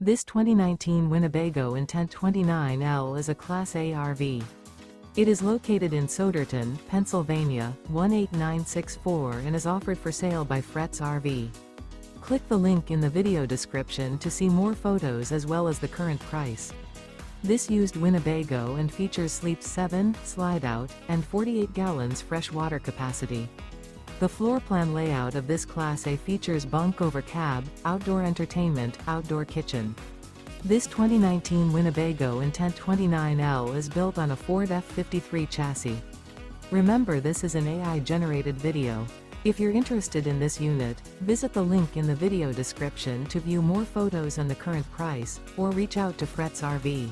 This 2019 Winnebago Intent 29L is a Class A RV. It is located in Souderton, Pennsylvania, 18964 and is offered for sale by Fretz RV. Click the link in the video description to see more photos as well as the current price. This used Winnebago and features sleeps 7, slide-out, and 48 gallons fresh water capacity. The floor plan layout of this Class A features bunk over cab, outdoor entertainment, outdoor kitchen. This 2019 Winnebago Intent 29L is built on a Ford F-53 chassis. Remember, this is an AI-generated video. If you're interested in this unit, visit the link in the video description to view more photos and the current price, or reach out to Fretz RV.